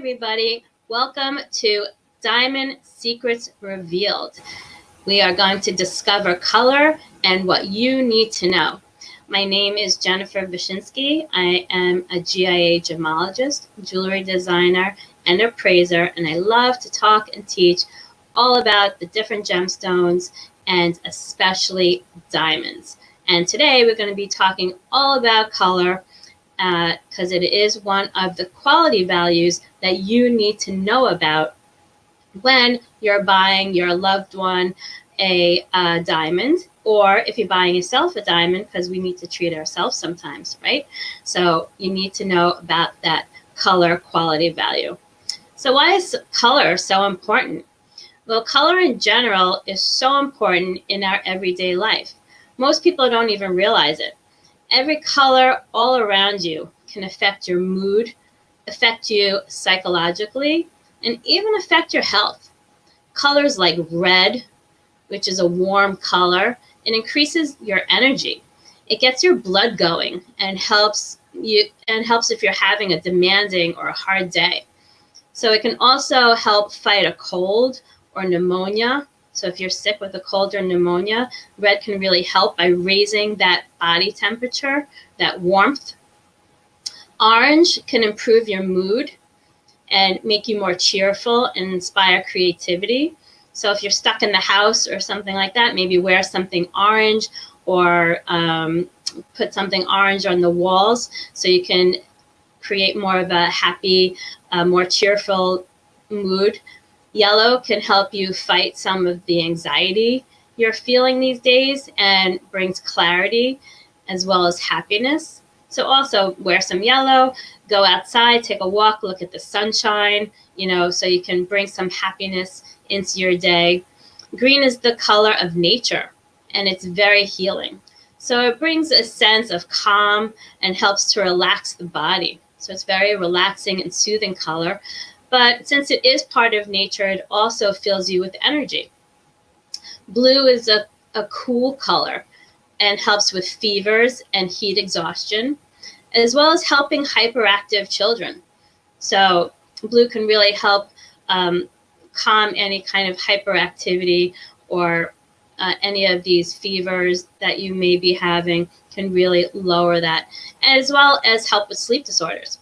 everybody. Welcome to Diamond Secrets Revealed. We are going to discover color and what you need to know. My name is Jennifer Wyszynski. I am a GIA gemologist, jewelry designer, and appraiser, and I love to talk and teach all about the different gemstones and especially diamonds. And today we're going to be talking all about color because it is one of the quality values that you need to know about when you're buying your loved one a diamond, or if you're buying yourself a diamond, because we need to treat ourselves sometimes, right? So you need to know about that color quality value. So why is color so important? Well, color in general is so important in our everyday life. Most people don't even realize it. Every color all around you can affect your mood, affect you psychologically, and even affect your health. Colors like red, which is a warm color, it increases your energy. It gets your blood going and helps if you're having a demanding or a hard day. So it can also help fight a cold or pneumonia. So if you're sick with a cold or pneumonia, red can really help by raising that body temperature, that warmth. Orange can improve your mood and make you more cheerful and inspire creativity. So if you're stuck in the house or something like that, maybe wear something orange or put something orange on the walls so you can create more of a happy, more cheerful mood. Yellow can help you fight some of the anxiety you're feeling these days and brings clarity as well as happiness. So also wear some yellow, go outside, take a walk, look at the sunshine, so you can bring some happiness into your day. Green is the color of nature, and it's very healing. So it brings a sense of calm and helps to relax the body. So it's very relaxing and soothing color. But since it is part of nature, it also fills you with energy. Blue is a cool color and helps with fevers and heat exhaustion, as well as helping hyperactive children. So blue can really help calm any kind of hyperactivity or any of these fevers that you may be having, can really lower that, as well as help with sleep disorders.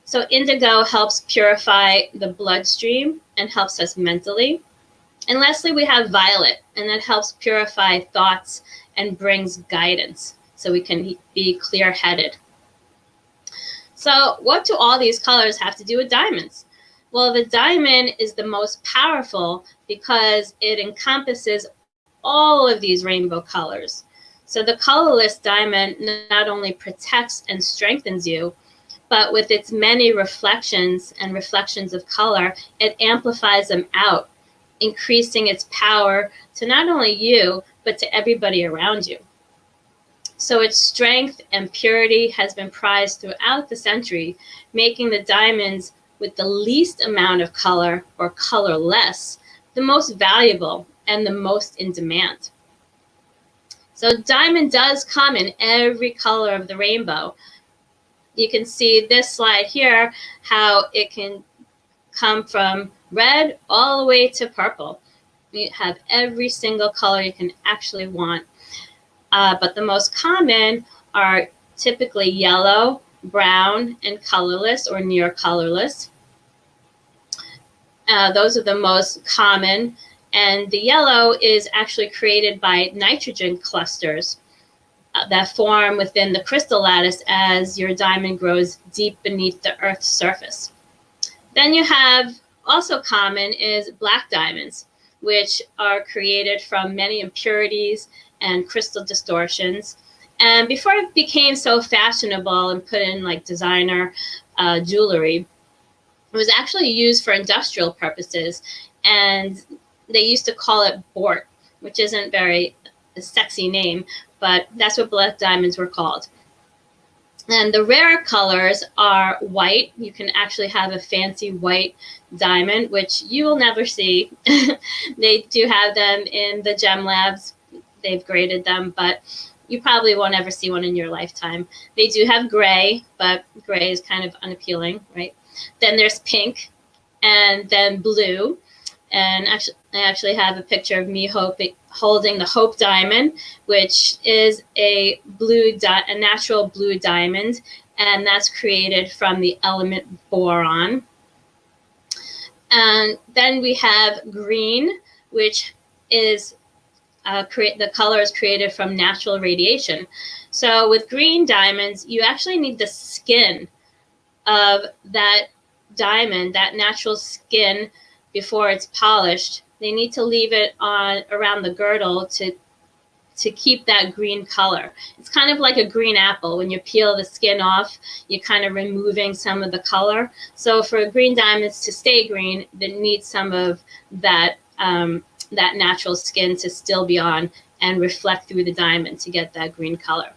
So indigo helps purify the bloodstream and helps us mentally. And lastly, we have violet, and that helps purify thoughts and brings guidance so we can be clear-headed. So what do all these colors have to do with diamonds? Well, the diamond is the most powerful because it encompasses all of these rainbow colors. So the colorless diamond not only protects and strengthens you, but with its many reflections of color, it amplifies them out, increasing its power to not only you, but to everybody around you. So its strength and purity has been prized throughout the century, making the diamonds with the least amount of color, or colorless, the most valuable and the most in demand. So diamond does come in every color of the rainbow. You can see this slide here, how it can come from red all the way to purple. You have every single color you can actually want. But the most common are typically yellow, brown, and colorless or near colorless. Those are the most common. And the yellow is actually created by nitrogen clusters that form within the crystal lattice as your diamond grows deep beneath the Earth's surface. Then you have also common is black diamonds, which are created from many impurities and crystal distortions. And before it became so fashionable and put in like designer jewelry, it was actually used for industrial purposes. And they used to call it bort, which isn't very a sexy name, but that's what black diamonds were called. And the rare colors are white. You can actually have a fancy white diamond, which you will never see. They do have them in the gem labs. They've graded them, but you probably won't ever see one in your lifetime. They do have gray, but gray is kind of unappealing, right? Then there's pink, and then blue. And actually, I actually have a picture of me holding the Hope diamond, which is a natural blue diamond, and that's created from the element boron. And then we have green, which is the color is created from natural radiation. So with green diamonds, you actually need the skin of that diamond, that natural skin, before it's polished. They need to leave it on around the girdle to keep that green color. It's kind of like a green apple. When you peel the skin off, you're kind of removing some of the color. So for green diamonds to stay green, they need some of that that natural skin to still be on and reflect through the diamond to get that green color.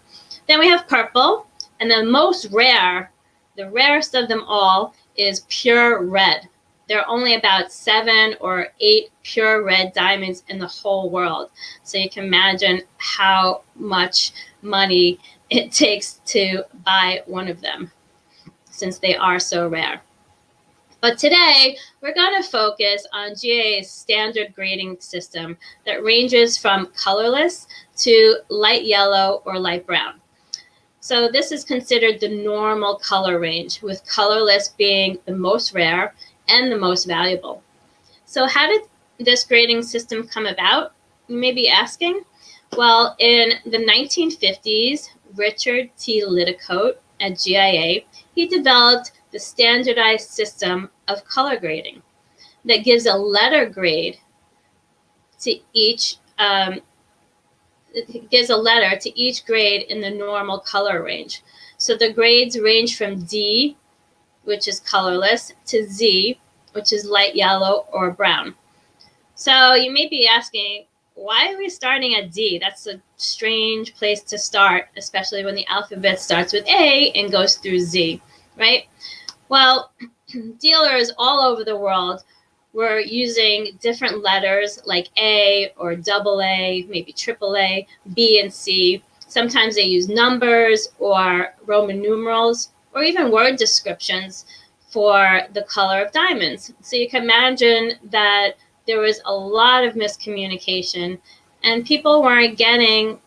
Then we have purple, and the most rare, the rarest of them all, is pure red. There are only about 7 or 8 pure red diamonds in the whole world. So you can imagine how much money it takes to buy one of them, since they are so rare. But today, we're going to focus on GIA's standard grading system that ranges from colorless to light yellow or light brown. So this is considered the normal color range, with colorless being the most rare and the most valuable. So how did this grading system come about? You may be asking. Well, in the 1950s, Richard T. Lidicote at GIA, he developed the standardized system of color grading that gives a letter grade to each it gives a letter to each grade in the normal color range. So the grades range from D, which is colorless, to Z, which is light yellow or brown. So you may be asking, why are we starting at D? That's a strange place to start, especially when the alphabet starts with A and goes through Z, right? Well, dealers all over the world were using different letters like A or AA, maybe AAA, B and C. Sometimes they use numbers or Roman numerals or even word descriptions for the color of diamonds. So you can imagine that there was a lot of miscommunication and people weren't getting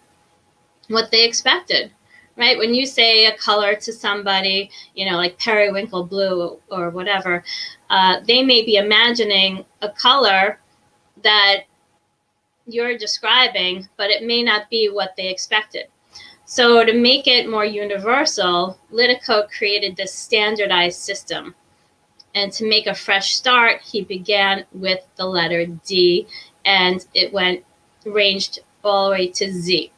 what they expected, right? When you say a color to somebody, you know, like periwinkle blue or whatever, they may be imagining a color that you're describing, but it may not be what they expected. So to make it more universal, Lidicote created this standardized system. And to make a fresh start, he began with the letter D, and it ranged all the way to Z.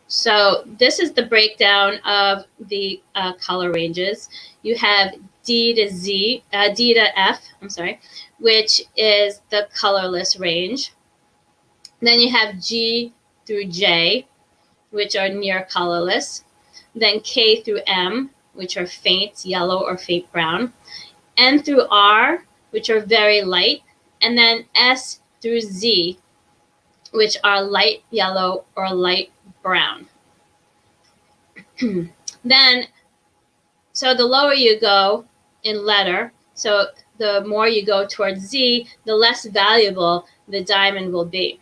So this is the breakdown of the color ranges. You have D to F, which is the colorless range. Then you have G through J, which are near colorless. Then K through M, which are faint yellow or faint brown. N through R, which are very light. And then S through Z, which are light yellow or light brown. Then, so the lower you go in letter, so the more you go towards Z, the less valuable the diamond will be.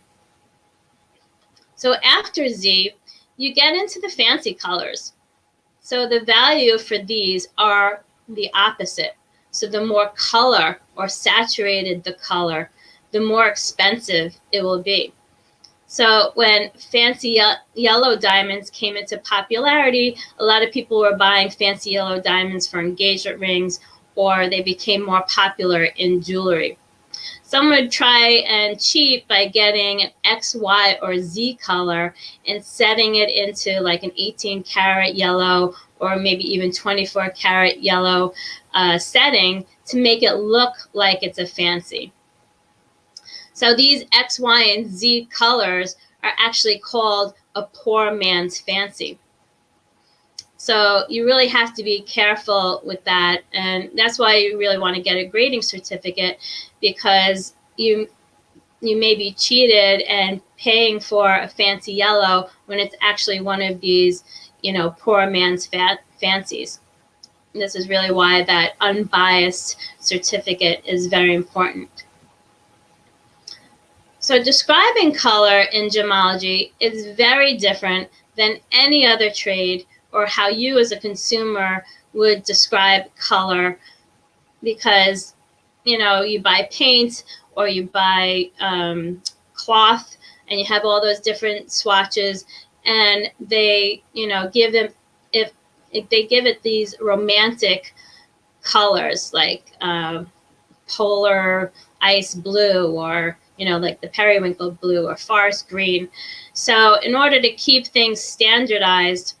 So after Z, you get into the fancy colors. So the value for these are the opposite. So the more color or saturated the color, the more expensive it will be. So when fancy yellow diamonds came into popularity, a lot of people were buying fancy yellow diamonds for engagement rings, or they became more popular in jewelry. Some would try and cheat by getting an X, Y, or Z color and setting it into like an 18 karat yellow or maybe even 24 karat yellow setting to make it look like it's a fancy. So these X, Y, and Z colors are actually called a poor man's fancy. So you really have to be careful with that. And that's why you really want to get a grading certificate, because you may be cheated and paying for a fancy yellow when it's actually one of these, you know, poor man's fancies. This is really why that unbiased certificate is very important. So describing color in gemology is very different than any other trade or how you as a consumer would describe color, because, you know, you buy paint or you buy cloth and you have all those different swatches, and they, you know, give them, if they give it these romantic colors like polar ice blue, or, you know, like the periwinkle blue or forest green. So in order to keep things standardized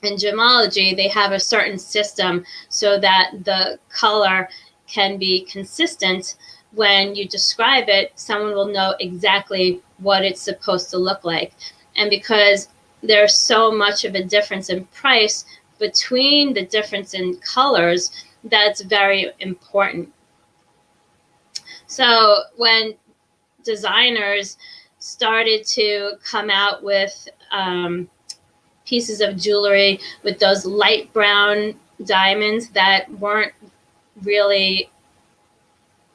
in gemology, they have a certain system so that the color can be consistent. When you describe it, someone will know exactly what it's supposed to look like. And because there's so much of a difference in price between the difference in colors, that's very important. So when designers started to come out with pieces of jewelry with those light brown diamonds that weren't really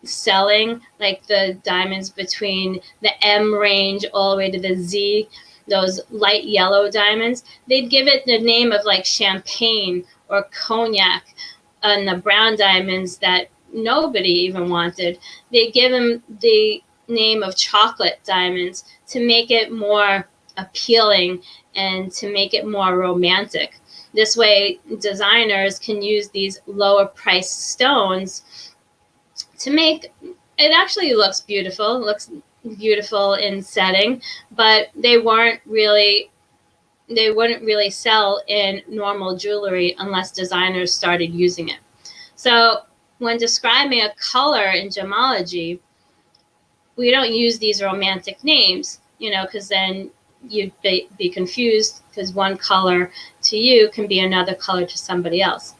selling, like the diamonds between the M range all the way to the Z, those light yellow diamonds, they'd give it the name of like champagne or cognac. And the brown diamonds that nobody even wanted, they give them the name of chocolate diamonds to make it more appealing and to make it more romantic. This way, designers can use these lower priced stones to make it actually looks beautiful, looks beautiful in setting, but they wouldn't really sell in normal jewelry unless designers started using it. So when describing a color in gemology, we don't use these romantic names, you know, because then you'd be confused, because one color to you can be another color to somebody else.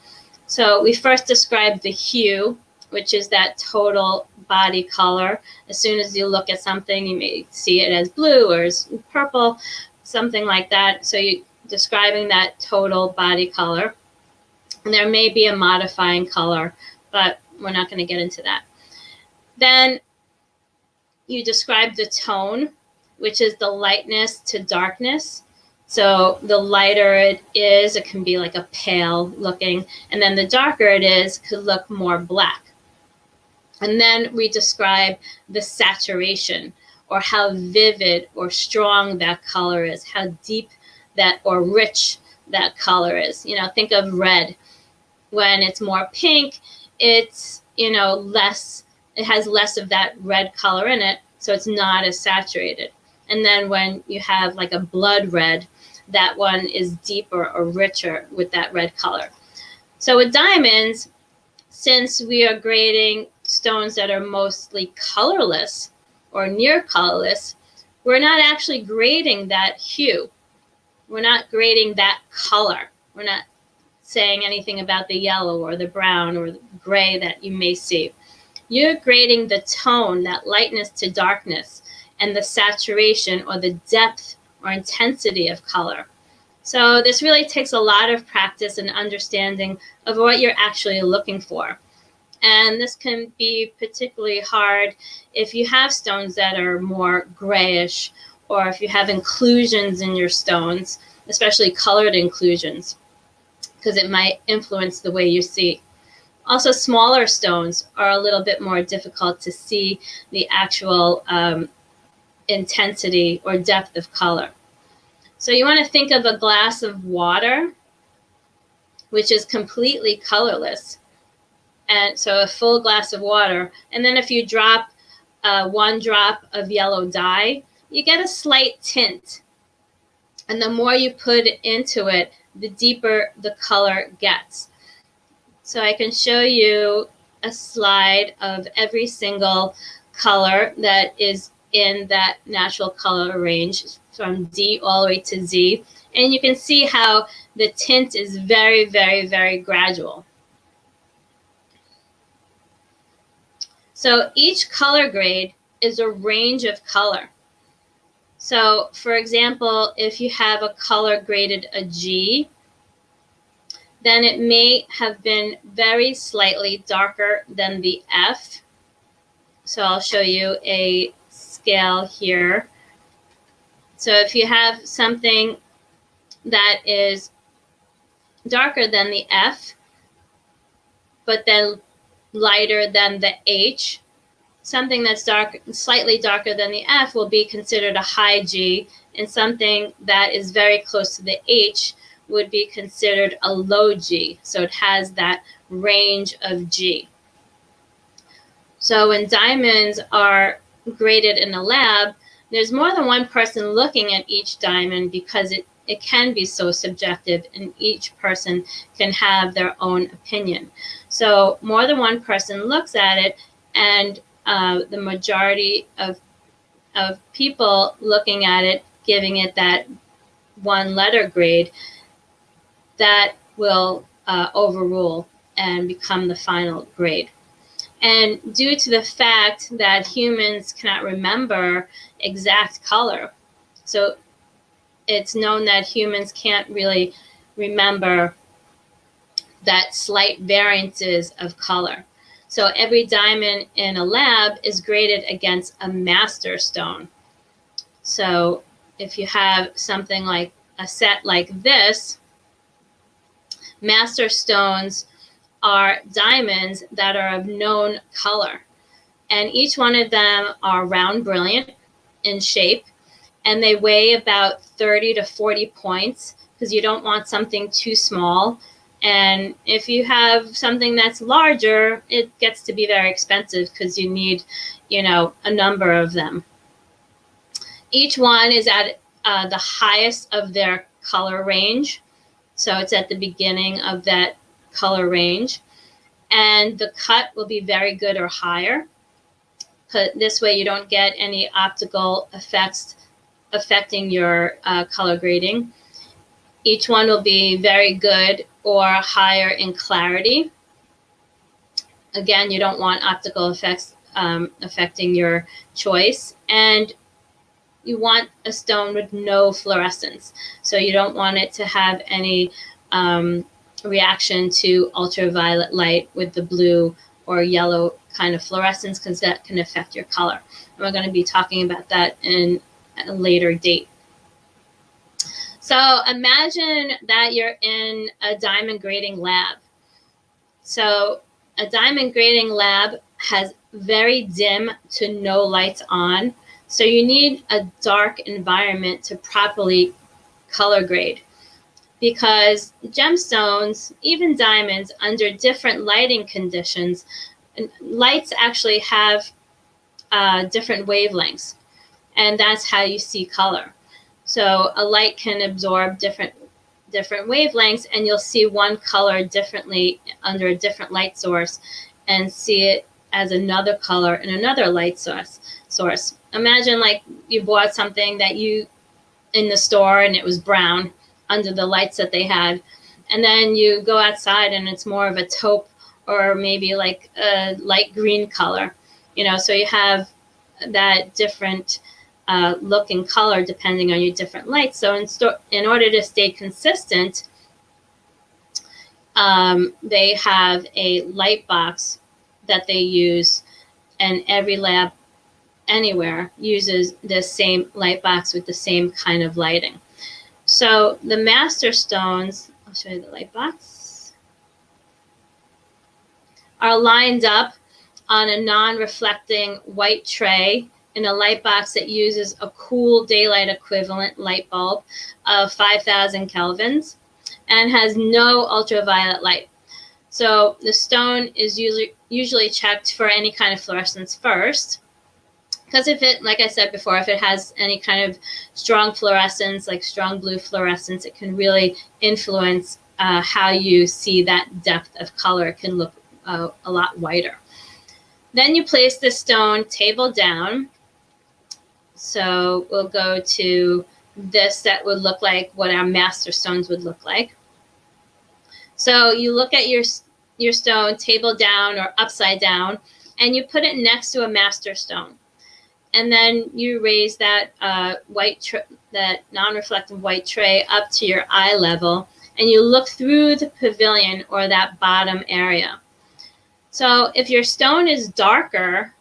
So we first describe the hue, which is that total body color. As soon as you look at something, you may see it as blue or as purple, something like that. So you're describing that total body color. And there may be a modifying color, but we're not going to get into that. Then you describe the tone, which is the lightness to darkness. So the lighter it is, it can be like a pale looking, and then the darker it is, could look more black. And then we describe the saturation, or how vivid or strong that color is, how deep that or rich that color is. You know, think of red. When it's more pink, it's, you know, less, it has less of that red color in it, so it's not as saturated. And then when you have like a blood red, that one is deeper or richer with that red color. So with diamonds, since we are grading stones that are mostly colorless or near colorless, we're not actually grading that hue. We're not grading that color. We're not saying anything about the yellow or the brown or the gray that you may see. You're grading the tone, that lightness to darkness, and the saturation or the depth or intensity of color. So this really takes a lot of practice and understanding of what you're actually looking for. And this can be particularly hard if you have stones that are more grayish, or if you have inclusions in your stones, especially colored inclusions, because it might influence the way you see. Also, smaller stones are a little bit more difficult to see the actual intensity or depth of color. So you want to think of a glass of water, which is completely colorless. And so a full glass of water. And then if you drop 1 drop of yellow dye, you get a slight tint. And the more you put into it, the deeper the color gets. So I can show you a slide of every single color that is in that natural color range from D all the way to Z. And you can see how the tint is very, very, very gradual. So each color grade is a range of color. So for example, if you have a color graded a G, then it may have been very slightly darker than the F. So I'll show you a scale here. So if you have something that is darker than the F, but then lighter than the H, something that's slightly darker than the F will be considered a high G, and something that is very close to the H would be considered a low G. So it has that range of G. So when diamonds are graded in a lab, there's more than one person looking at each diamond because it can be so subjective, and each person can have their own opinion. So more than one person looks at it, and the majority of people looking at it, giving it that one letter grade, that will overrule and become the final grade. And due to the fact that humans cannot remember exact color, so it's known that humans can't really remember that slight variances of color. So every diamond in a lab is graded against a master stone. So if you have something like a set like this, master stones are diamonds that are of known color. And each one of them are round brilliant in shape, and they weigh about 30 to 40 points because you don't want something too small. And if you have something that's larger, it gets to be very expensive because you need, a number of them. Each one is at the highest of their color range. So it's at the beginning of that color range. And the cut will be very good or higher. This way you don't get any optical effects affecting your color grading. Each one will be very good or higher in clarity. Again, you don't want optical effects affecting your choice. And you want a stone with no fluorescence. So you don't want it to have any reaction to ultraviolet light with the blue or yellow kind of fluorescence, because that can affect your color. And we're going to be talking about that in a later date. So imagine that you're in a diamond grading lab. So a diamond grading lab has very dim to no lights on. So you need a dark environment to properly color grade, because gemstones, even diamonds, under different lighting conditions, lights actually have different wavelengths, and that's how you see color. So a light can absorb different wavelengths, and you'll see one color differently under a different light source and see it as another color in another light source. Imagine like you bought something that you in the store and it was brown under the lights that they had, and then you go outside and it's more of a taupe or maybe like a light green color, so you have that different look and color depending on your different lights. So in order to stay consistent, they have a light box that they use, and every lab anywhere uses the same light box with the same kind of lighting. So the master stones, I'll show you the light box, are lined up on a non-reflecting white tray in a light box that uses a cool daylight equivalent light bulb of 5,000 kelvins and has no ultraviolet light. So the stone is usually checked for any kind of fluorescence first, because if it, like I said before, if it has any kind of strong fluorescence, like strong blue fluorescence, it can really influence how you see that depth of color. It can look a lot whiter. Then you place the stone table down. So we'll go to this that would look like what our master stones would look like. So you look at your stone table down or upside down, and you put it next to a master stone. And then you raise that that non-reflective white tray up to your eye level, and you look through the pavilion or that bottom area. So if your stone is darker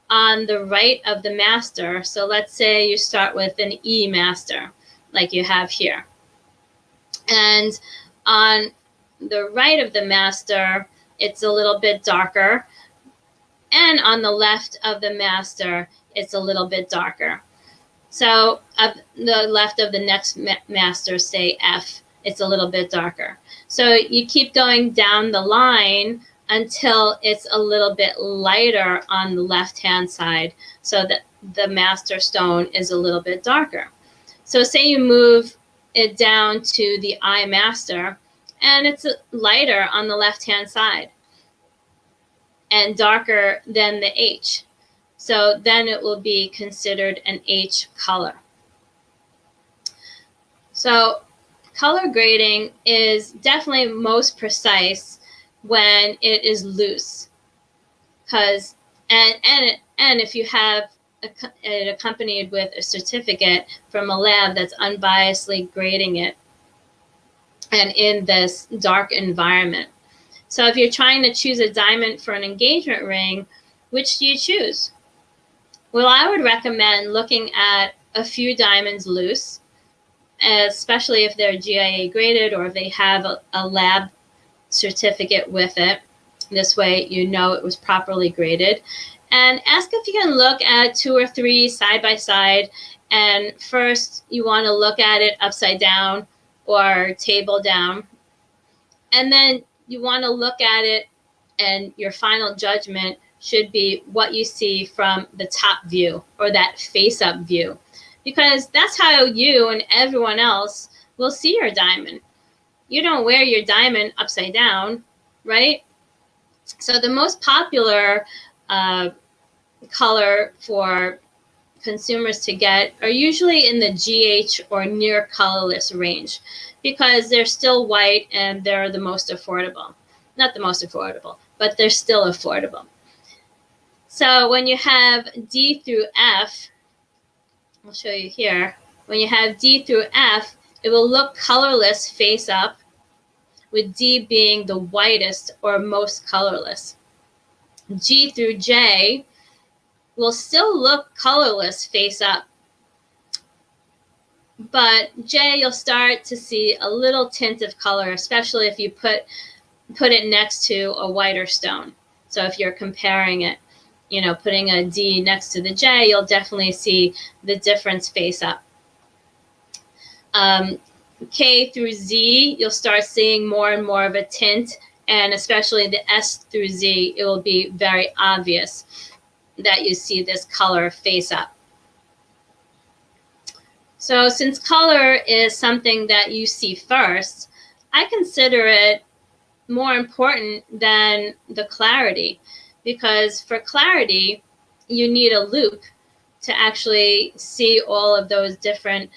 on the right of the master, so let's say you start with an E master, like you have here. And on the right of the master, it's a little bit darker. And on the left of the master, it's a little bit darker. So of the left of the next master, say F, it's a little bit darker. So you keep going down the line until it's a little bit lighter on the left-hand side, so that the master stone is a little bit darker. So say you move it down to the I master, and it's lighter on the left-hand side and darker than the H. So then it will be considered an H color. So color grading is definitely most precise when it is loose, because and if you have it accompanied with a certificate from a lab that's unbiasedly grading it and in this dark environment. So if you're trying to choose a diamond for an engagement ring, which do you choose? Well, I would recommend looking at a few diamonds loose, especially if they're GIA graded or if they have a lab certificate with it. This way you know it was properly graded. And ask if you can look at 2 or 3 side by side. And first you want to look at it upside down or table down. And then you want to look at it, and your final judgment should be what you see from the top view or that face-up view, because that's how you and everyone else will see your diamond. You don't wear your diamond upside down, right? So the most popular color for consumers to get are usually in the GH or near colorless range, because they're still white and they're the most affordable. Not the most affordable, but they're still affordable. So when you have D through F, I'll show you here. When you have D through F, it will look colorless face up, with D being the whitest or most colorless. G through J will still look colorless face up, but J, you'll start to see a little tint of color, especially if you put it next to a whiter stone. So if you're comparing it, you know, putting a D next to the J, you'll definitely see the difference face up. K through Z, you'll start seeing more and more of a tint, and especially the S through Z, it will be very obvious that you see this color face up. So since color is something that you see first, I consider it more important than the clarity, because for clarity, you need a loupe to actually see all of those different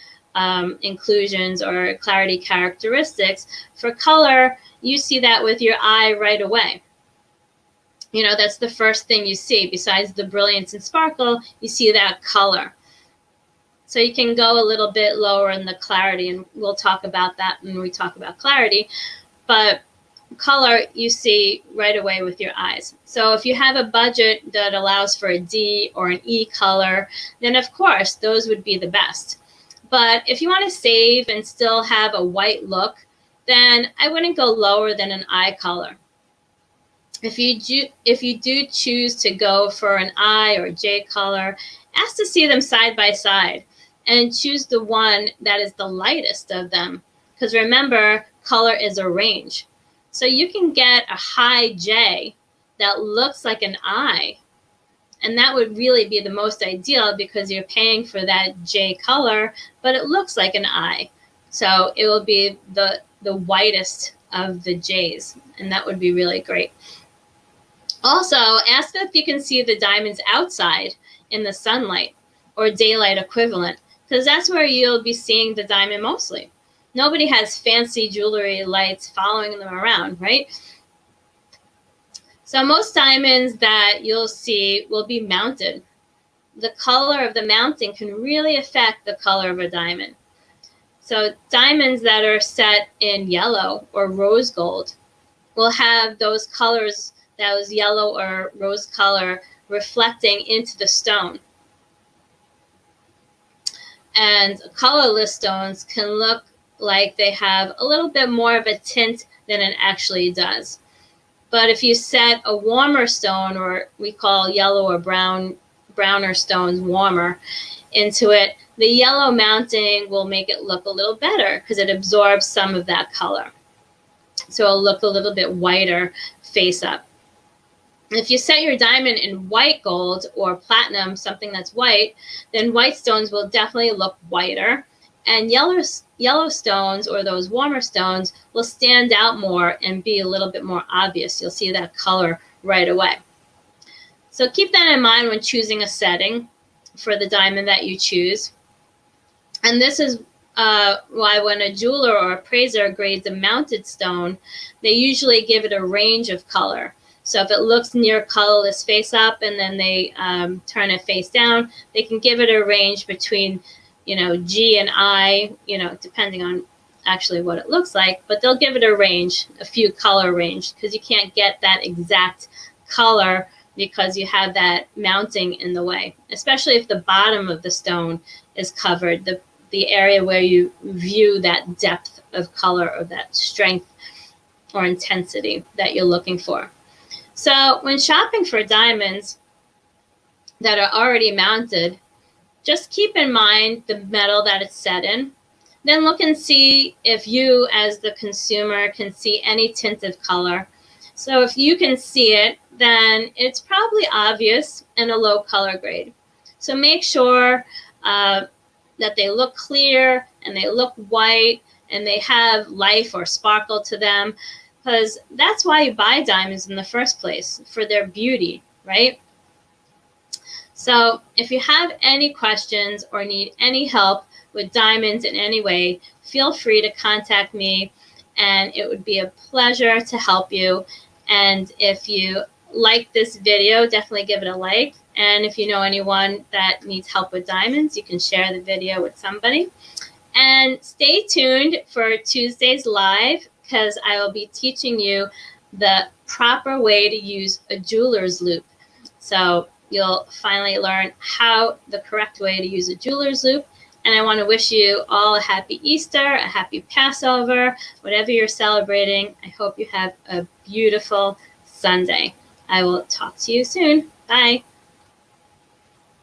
inclusions or clarity characteristics. For color, you see that with your eye right away. You know, that's the first thing you see. Besides the brilliance and sparkle, you see that color. So you can go a little bit lower in the clarity, and we'll talk about that when we talk about clarity. But color, you see right away with your eyes. So if you have a budget that allows for a D or an E color, then of course, those would be the best. But if you want to save and still have a white look, then I wouldn't go lower than an I color. If you do choose to go for an I or J color, ask to see them side by side and choose the one that is the lightest of them. Because remember, color is a range. So you can get a high J that looks like an I. And that would really be the most ideal, because you're paying for that J color, but it looks like an I. So it will be the whitest of the J's, and that would be really great. Also, ask if you can see the diamonds outside in the sunlight or daylight equivalent, because that's where you'll be seeing the diamond mostly. Nobody has fancy jewelry lights following them around, right? So most diamonds that you'll see will be mounted. The color of the mounting can really affect the color of a diamond. So diamonds that are set in yellow or rose gold will have those colors, those yellow or rose color, reflecting into the stone. And colorless stones can look like they have a little bit more of a tint than it actually does. But if you set a warmer stone, or we call yellow or browner stones warmer, into it, the yellow mounting will make it look a little better because it absorbs some of that color. So it'll look a little bit whiter face up. If you set your diamond in white gold or platinum, something that's white, then white stones will definitely look whiter. And yellow stones, or those warmer stones, will stand out more and be a little bit more obvious. You'll see that color right away. So keep that in mind when choosing a setting for the diamond that you choose. And this is why when a jeweler or appraiser grades a mounted stone, they usually give it a range of color. So if it looks near colorless face up and then they turn it face down, they can give it a range between, G and I, depending on actually what it looks like, but they'll give it a range, a few color range, because you can't get that exact color because you have that mounting in the way, especially if the bottom of the stone is covered, the area where you view that depth of color or that strength or intensity that you're looking for. So when shopping for diamonds that are already mounted, just keep in mind the metal that it's set in. Then look and see if you, as the consumer, can see any tint of color. So if you can see it, then it's probably obvious and a low color grade. So make sure that they look clear and they look white and they have life or sparkle to them, because that's why you buy diamonds in the first place, for their beauty, right? So if you have any questions or need any help with diamonds in any way, feel free to contact me, and it would be a pleasure to help you. And if you like this video, definitely give it a like. And if you know anyone that needs help with diamonds, you can share the video with somebody. And stay tuned for Tuesday's live, because I will be teaching you the proper way to use a jeweler's loop. So you'll finally learn the correct way to use a jeweler's loop. And I want to wish you all a happy Easter, a happy Passover, whatever you're celebrating. I hope you have a beautiful Sunday. I will talk to you soon. Bye.